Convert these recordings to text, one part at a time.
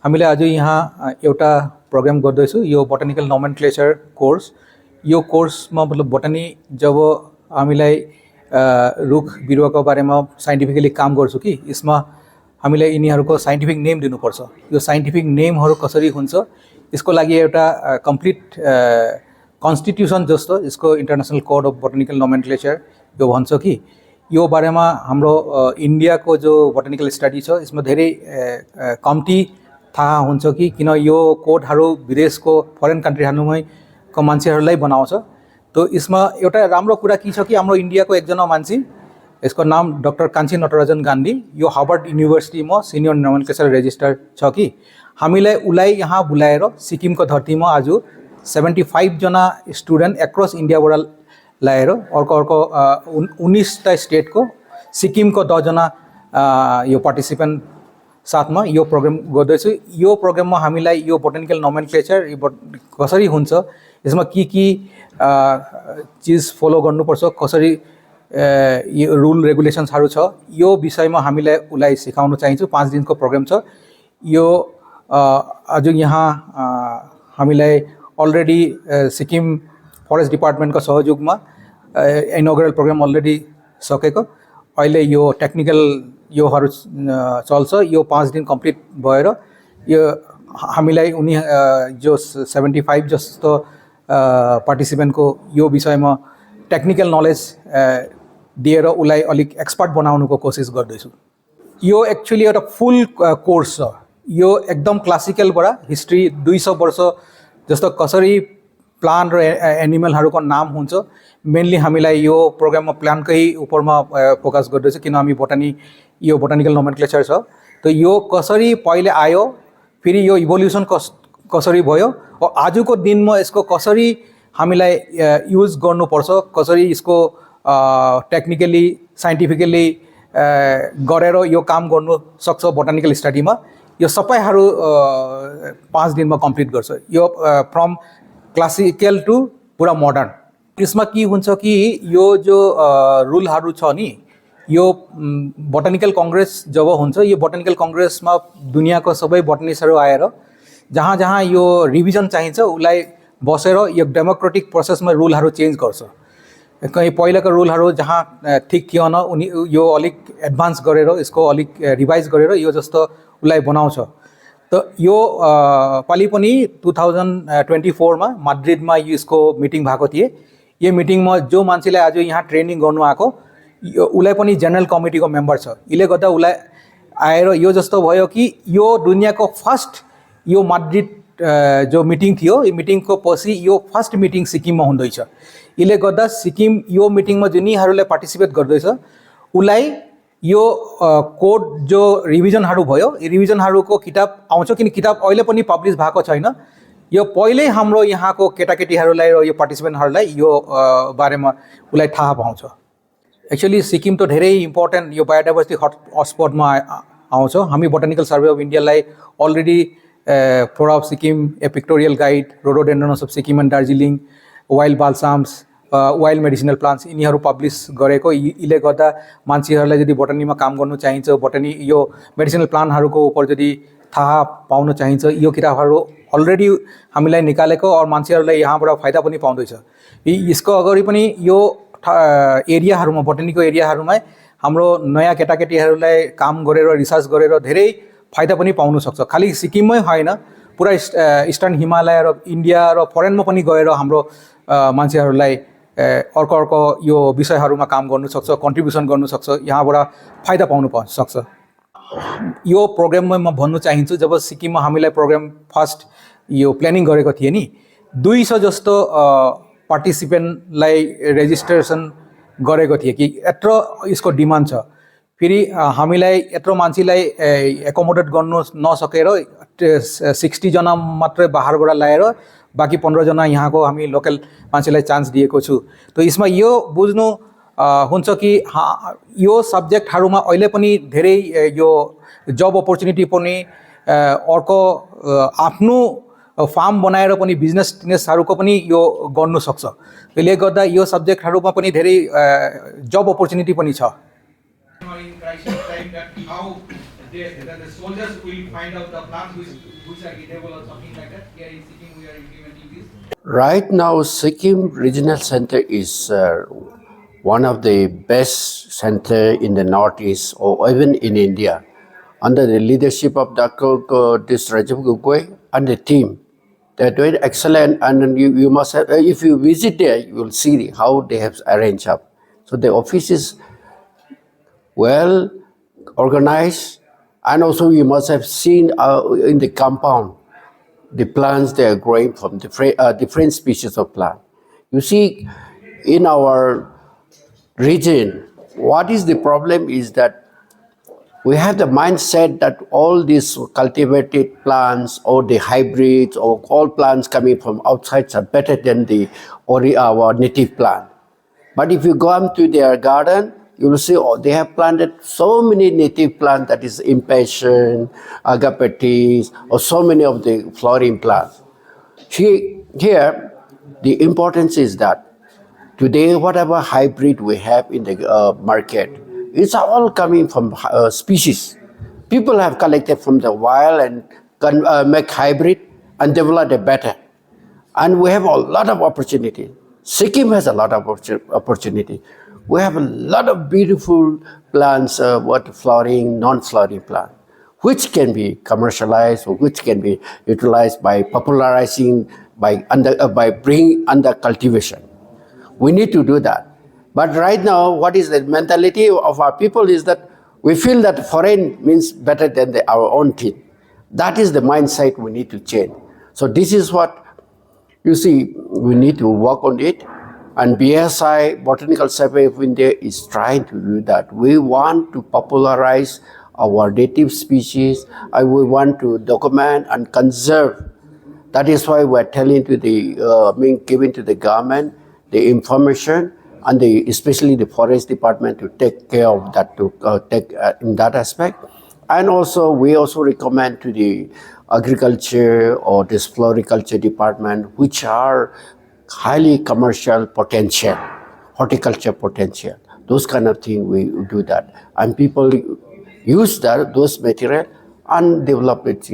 हामीले आज यहाँ एउटा प्रोग्राम गर्दैछु यो बोटानिकल नोमेनक्लेचर कोर्स। यो कोर्समा मतलब बोटनी जब हामीलाई रुख बिरुवाको बारेमा साइन्टिफिकली काम गर्छु कि यसमा हामीले यिनीहरूको साइन्टिफिक नेम दिनुपर्छ। यो साइन्टिफिक नेमहरू कसरी हुन्छ यसको लागि एउटा कम्प्लिट कन्स्टिट्युसन जस्तो यसको international code of botanical nomenclature यो भन्छ कि यो बारेमा हाम्रो इन्डियाको जो बोटानिकल स्टडी छ यसमा धेरै कम्ती थाहा हुन्छ कि किन यो कोडहरू विदेशको फरेन कन्ट्रीहरूमै को मान्छेहरूलाई बनाउँछ। तो यसमा एउटा राम्रो कुरा के छ कि हाम्रो इन्डियाको एकजना मान्छे यसको नाम डाक्टर कान्छी नटराजन गान्धी यो हार्वर्ड युनिभर्सिटीमा सिनियर नोमेनक्लेचर रेजिस्टर छ कि हामीलाई उसलाई यहाँ बोलाएर सिक्किमको धरतीमा आज 75 जना स्टुडेन्ट एक्रस इन्डियाबाट ल्याएर अर्को 19टा स्टेटको सिक्किमको 10 जना यो पार्टिसिपेन्ट साथमा यो प्रोग्राम गर्दैछु। यो प्रोग्राममा हामीलाई यो बोटानिकल नोमेनक्लेचर कसरी हुन्छ यसमा के चीज फलो गर्नुपर्छ कसरी यो रुल रेगुलेसन्सहरू छ यो विषयमा हामीलाई उसलाई सिकाउन चाहिन्छ। 5 दिनको प्रोग्राम छ यो। आज यहाँ हामीलाई अलरेडी सिक्किम फरेस्ट डिपार्टमेन्टको सहयोगमा इनोग्रल प्रोग्राम अलरेडी सकेको अहिले यो टेक्निकल योहरू चल्छ। यो 5 दिन कम्प्लिट भएर यो हामीलाई उनी जो 75 जस्तो पार्टिसिपेन्टको यो विषयमा टेक्निकल नलेज दिएर उसलाई अलिक एक्सपर्ट बनाउनुको कोसिस गर्दैछु। यो एक्चुअली एउटा फुल कोर्स छ। यो एकदम क्लासिकलबाट हिस्ट्री 200 वर्ष जस्तो कसरी प्लान्ट र एनिमलहरूको नाम हुन्छ मेनली हामीलाई यो प्रोग्राममा प्लान्टकै उपरमा फोकस गर्दैछ किन हामी यो बोटानिकल नोमेनक्लेचर छ। तो यो कसरी पहिले आयो फेरि यो इभोल्युसन कसरी भयो और आजको दिनमा यसको कसरी हामीलाई युज गर्नुपर्छ कसरी यसको टेक्निकली साइन्टिफिकली गरेर यो काम गर्नु सक्छ बोटानिकल स्टडीमा यो सबैहरू 5 दिनमा कम्प्लिट गर्छ। यो फ्रम क्लासिकल टु पुरा मोडर्न। यसमा के हुन्छ कि यो जो रुलहरू छ नि यो बोटानिकल कङ्ग्रेस जब हुन्छ यो बोटानिकल कङ्ग्रेसमा दुनियाँको सबै बोटनिस्टहरू आएर जहाँ जहाँ यो रिभिजन चाहिन्छ उसलाई बसेर यो डेमोक्रेटिक प्रोसेसमा रुलहरू चेन्ज गर्छ। कहीँ पहिलाको रुलहरू जहाँ ठिक थिएन उनी यो अलिक एडभान्स गरेर यसको अलिक रिभाइज गरेर यो जस्तो उसलाई बनाउँछ। तो यो पालि पनि 2024 मा माद्रिदमा यसको मिटिङ भएको थिए। यो मिटिङमा जो मान्छेले आज यहाँ ट्रेनिङ गर्नु आएको उसलाई पनि जेनरल कमिटीको मेम्बर छ। यसले गर्दा उसलाई आएर यो जस्तो भयो कि यो दुनियाँको फर्स्ट यो माद्रिद जो मिटिङ थियो यो मिटिङको पछि यो फर्स्ट मिटिङ सिक्किममा हुँदैछ। यसले गर्दा सिक्किम यो मिटिङमा जुनीहरूले पार्टिसिपेट गर्दैछ उसलाई यो कोड जो रिभिजनहरू भयो यो रिभिजनहरूको किताब आउँछ किन किताब अहिले पनि पब्लिस भएको छैन। यो पहिले हाम्रो यहाँको केटाकेटीहरूलाई र यो पार्टिसिपेन्टहरूलाई यो बारेमा उसलाई थाहा पाउँछ। एक्चुअली सिक्किम त धेरै इम्पोर्टेन्ट यो बायोडाइभर्सिटी हटस्पटमा आउँछ। हामी बोटानिकल सर्वे अफ इन्डियालाई already flora of Sikkim a pictorial guide rhododendrons of Sikkim and Darjeeling wild balsams wild medicinal plants यिनीहरू पब्लिस गरेको। यसले गर्दा मान्छेहरूलाई यदि बोटनीमा काम गर्नु चाहिन्छ बोटनी यो मेडिसिनल प्लान्टहरूको उपर यदि थाहा पाउन चाहिन्छ यो किताबहरू अलरेडी हामीलाई निकालेको और मान्छेहरूलाई यहाँबाट फाइदा पनि पाउँदैछ। यसको अगाडि पनि यो एरियाहरूमा बोटनीको एरियाहरूमा हाम्रो नयाँ केटाकेटीहरूलाई काम गरेर रिसर्च गरेर धेरै फाइदा पनि पाउन सक्छ। खालि सिक्किममै होइन पुरा इस्टर्न हिमालय र इन्डिया र फरेनमा पनि गएर हाम्रो मान्छेहरूलाई अर्को यो विषयहरूमा काम गर्नु सक्छ कन्ट्रिब्युसन गर्नु सक्छ यहाँबाट फाइदा पाउनु सक्छ। यो प्रोग्राममा म भन्नु चाहन्छु जब सिक्किममा हामीलाई प्रोग्राम फर्स्ट यो प्लानिङ गरेको थिए नि 200 जस्तो पार्टिसिपेन्टलाई रेजिस्ट्रेसन गरेको थिए कि यत्रो यसको डिमान्ड छ। फेरि हामीलाई यत्रो मान्छेलाई एकोमोडेट गर्नु नसकेर 60 जना मात्रै बाहिरबाट ल्याएर बाँकी 15 जना यहाँको हामी लोकल मान्छेलाई चान्स दिएको छु। तो यसमा यो बुझ्नु हुन्छ कि यो सब्जेक्टहरूमा अहिले पनि धेरै यो जब अपर्च्युनिटी पनि अर्को आफ्नो फार्म बनाएर पनि बिजनेसहरूको पनि यो गर्नु सक्छ। त्यसले गर्दा यो सब्जेक्टहरूमा पनि धेरै जब अपर्च्युनिटी पनि छ। the soldiers will find out the plants which are edible or something like that. Here in Sikkim, we are implementing this. Right now, Sikkim Regional Center is one of the best center in the Northeast or even in India. Under the leadership of Dr. Rajab Gugwe and the team, they're doing excellent. And you must have, if you visit there, you will see how they have arranged up. So the office is well organized, and also you must have seen in the compound the plants they are growing from different species of plant. You see, in our region, what is the problem is that we have the mindset that all these cultivated plants or the hybrids or all plants coming from outside are better than our native plant. But if you go into their garden, you will see they have planted so many native plants, that is impatient, agapetes, or so many of the flowering plants. Here, the importance is that today, whatever hybrid we have in the market, it's all coming from species. People have collected from the wild and make hybrid and develop it better. And we have a lot of opportunity. Sikkim has a lot of opportunity. We have a lot of beautiful plants, flowering, non-flowering plants, which can be commercialized or which can be utilized by popularizing, by bringing under cultivation. We need to do that. But right now, what is the mentality of our people is that we feel that foreign means better than our own thing. That is the mindset we need to change. So this is what, you see, we need to work on it. And BSI, Botanical Survey of India, is trying to do that. We want to popularize our native species, and we want to document and conserve. That is why we're telling to giving to the government the information, and especially the forest department to take care of that, in that aspect. And also, we also recommend to the agriculture or this floriculture department, which are highly commercial potential, horticulture potential. Those kind of things, we do that. And people use those material and develop it.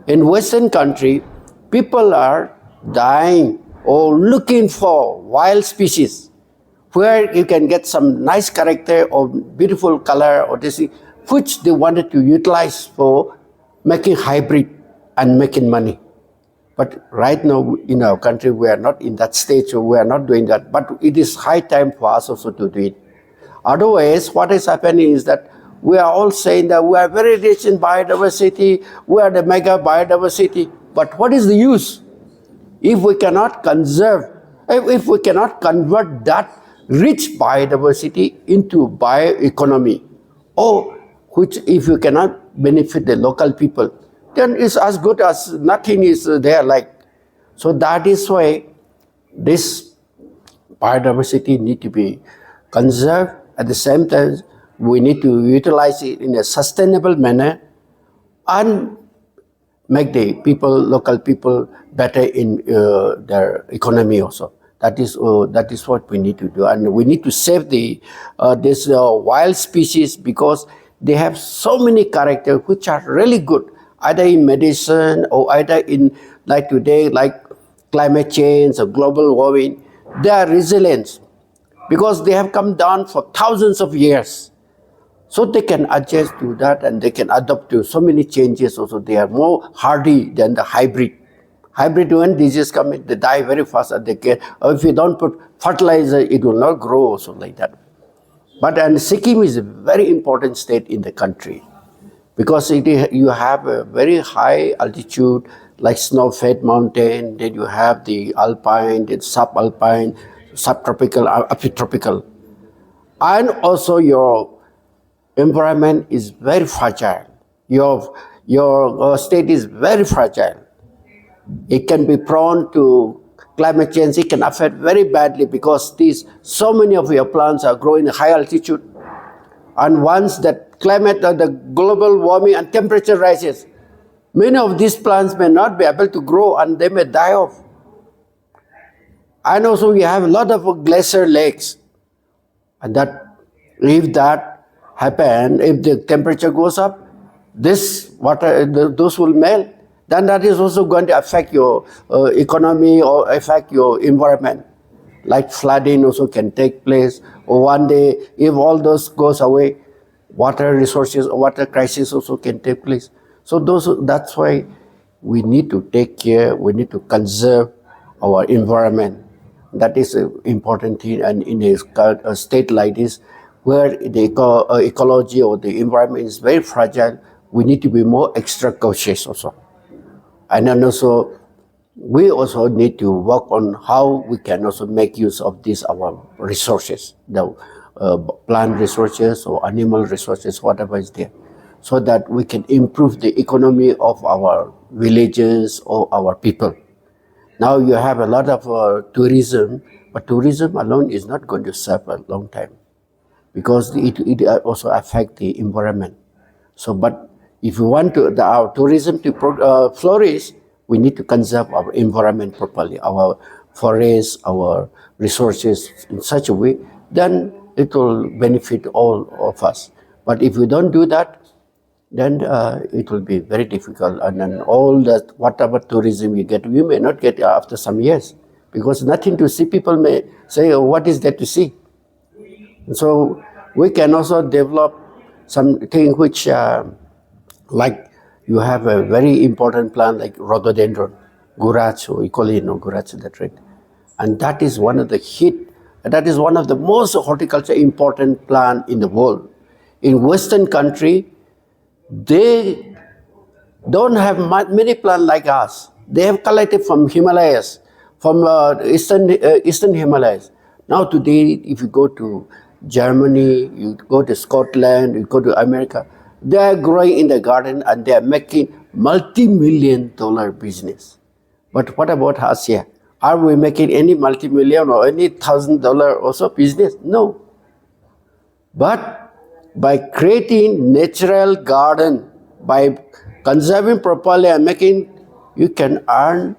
In Western country, people are dying or looking for wild species where you can get some nice character or beautiful color or this, which they wanted to utilize for making hybrid and making money. But right now in our country, we are not in that stage, so we are not doing that. But it is high time for us also to do it. Otherwise, what is happening is that we are all saying that we are very rich in biodiversity, we are the mega biodiversity. But what is the use? If we cannot conserve, if we cannot convert that rich biodiversity into bioeconomy, or which if you cannot benefit the local people, then it's as good as nothing is there like. So that is why this biodiversity need to be conserved. At the same time, we need to utilize it in a sustainable manner and make the local people better in their economy also. That is what we need to do, and we need to save this wild species, because they have so many characters which are really good, either in medicine or either in, like today, like climate change or global warming. They are resilient because they have come down for thousands of years. So they can adjust to that, and they can adapt to so many changes also. They are more hardy than the hybrid. Hybrid, when diseases come in, they die very fast, and they can, if you don't put fertilizer, it will not grow also like that. But Sikkim is a very important state in the country, because you have a very high altitude, like snow-fed mountain, then you have the alpine, then subalpine, subtropical, epitropical. And also your environment is very fragile. Your state is very fragile. It can be prone to climate change. It can affect very badly, because so many of your plants are growing at high altitude. And once that climate, the global warming and temperature rises, many of these plants may not be able to grow, and they may die off. And also we have a lot of glacier lakes. And if that happens, if the temperature goes up, this water, those will melt, then that is also going to affect your economy or affect your environment. Like flooding also can take place, or one day if all those goes away, water resources, water crisis also can take place. So that's why we need to take care, we need to conserve our environment. That is an important thing, and in a state like this, where the ecology or the environment is very fragile, we need to be more extra cautious also. And then also, we also need to work on how we can also make use of these our resources, the plant resources or animal resources, whatever is there, so that we can improve the economy of our villages or our people. Now you have a lot of tourism, but tourism alone is not going to serve a long time, because it also affect the environment. So, but if we want our tourism to flourish, we need to conserve our environment properly, our forests, our resources in such a way, then it will benefit all of us. But if we don't do that, then it will be very difficult. And then all that, whatever tourism you get, you may not get after some years, because nothing to see. People may say, oh, what is there to see? So we can also develop something which, like you have a very important plant like rhododendron, gurach, or equally, gurach, that right? And that is one of the that is one of the most horticulture important plant in the world. In Western country, they don't have many plants like us. They have collected from Himalayas, from Eastern Himalayas. Now today, if you go to Germany, you go to Scotland, you go to America, they are growing in the garden and they are making multi-million-dollar business. But what about us here? Are we making any multi-million or any $1,000 also business? No. But by creating natural garden, by conserving properly and making, you can earn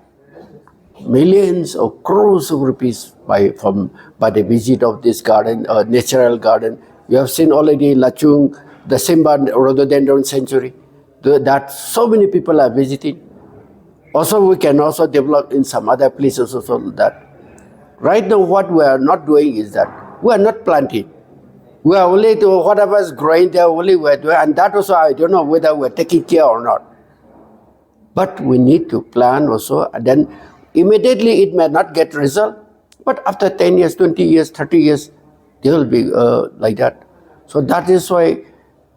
millions or crores of rupees by the visit of this garden, natural garden. You have seen already Lachung, the Simba Rhododendron Sanctuary, that so many people are visiting. Also, we can also develop in some other places also that. Right now, what we are not doing is that we are not planting. We are only to whatever is growing there, only we are doing, and that also I don't know whether we are taking care or not. But we need to plan also, and then immediately it may not get result, but after 10 years, 20 years, 30 years, they will be like that. So that is why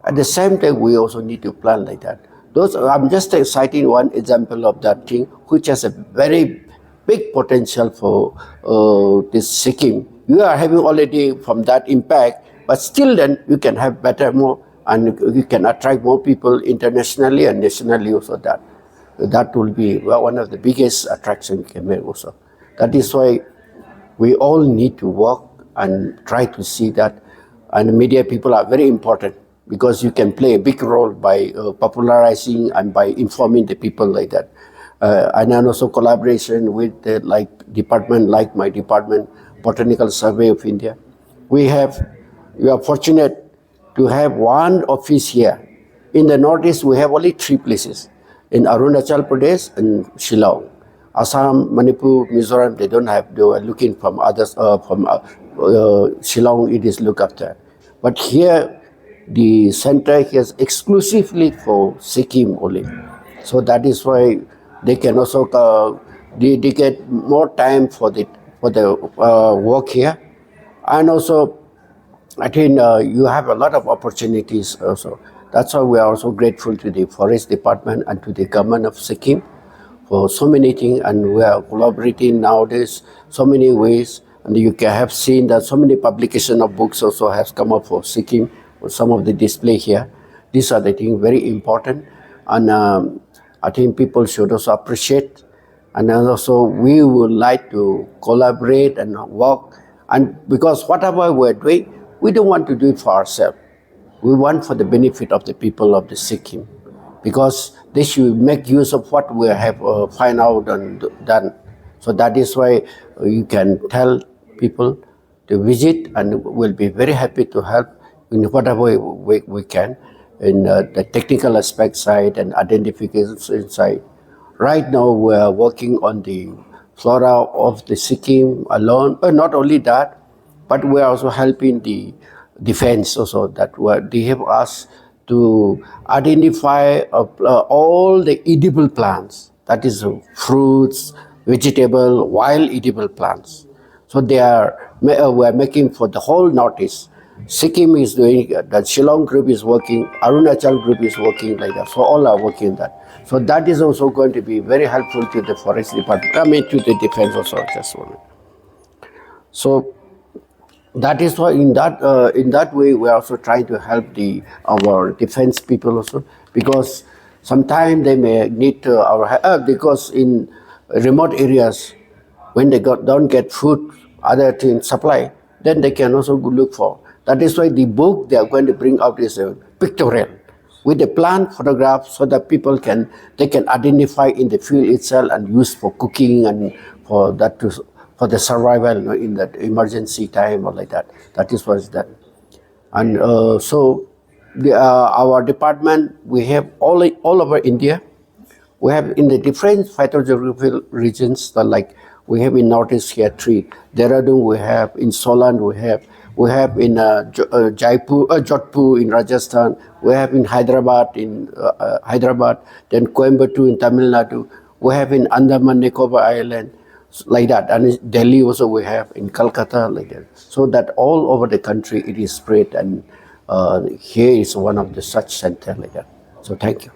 at the same time we also need to plan like that. I'm just citing one example of that thing, which has a very big potential for this Sikkim. You are having already from that impact, but still then you can have better more, and you can attract more people internationally and nationally also. That will be one of the biggest attractions you can make also. That is why we all need to work and try to see that. And media people are very important, because you can play a big role by popularizing and by informing the people like that. And then also collaboration with department like my department, Botanical Survey of India. We are fortunate to have one office here. In the Northeast, we have only 3 places. In Arunachal Pradesh and Shillong. Assam, Manipur, Mizoram, they don't have. They are looking from others, from Shillong, it is looked after. But here, the center is exclusively for Sikkim only. So that is why they can also dedicate more time for the work here. And also, I think you have a lot of opportunities also. That's why we are also grateful to the Forest Department and to the government of Sikkim for so many things, and we are collaborating nowadays so many ways. And you can have seen that so many publication of books also has come up for Sikkim, for some of the display here. These are the things very important, and I think people should also appreciate. And then also we would like to collaborate and work, and because whatever we're doing, we don't want to do it for ourselves. We want for the benefit of the people of the Sikkim, because they should make use of what we have find out and done. So that is why you can tell people to visit, and we'll be very happy to help in whatever way we can. in the technical aspect side and identification side. Right now, we are working on the flora of the Sikkim alone, but not only that, but we are also helping the defense also that they have asked to identify all the edible plants, that is fruits, vegetable, wild edible plants. So we are making for the whole Northeast. Sikkim is doing, the Shillong group is working, Arunachal group is working like that. So all are working that. So that is also going to be very helpful to the forest department, to the defense also, just one. So that is why in that way we are also trying to help our defense people also, because sometimes they may need our help, because in remote areas when they don't get food, other things supply, then they can also go look for. That is why the book they are going to bring out is a pictorial with the plant photograph, so that people can identify in the field itself and use for cooking and for that for the survival, in that emergency time or like that. That is what is done. And so our department, we have all over India. We have in the different phytogeographical regions, like we have in Northeast here 3. Dehradun we have, in Solan we have in Jaipur, Jodhpur in Rajasthan, we have in Hyderabad then Coimbatore in Tamil Nadu, we have in Andaman Nicobar Island, like that, and in Delhi also we have, in Calcutta, like that. So that all over the country it is spread, and here is one of the such center like that. So thank you.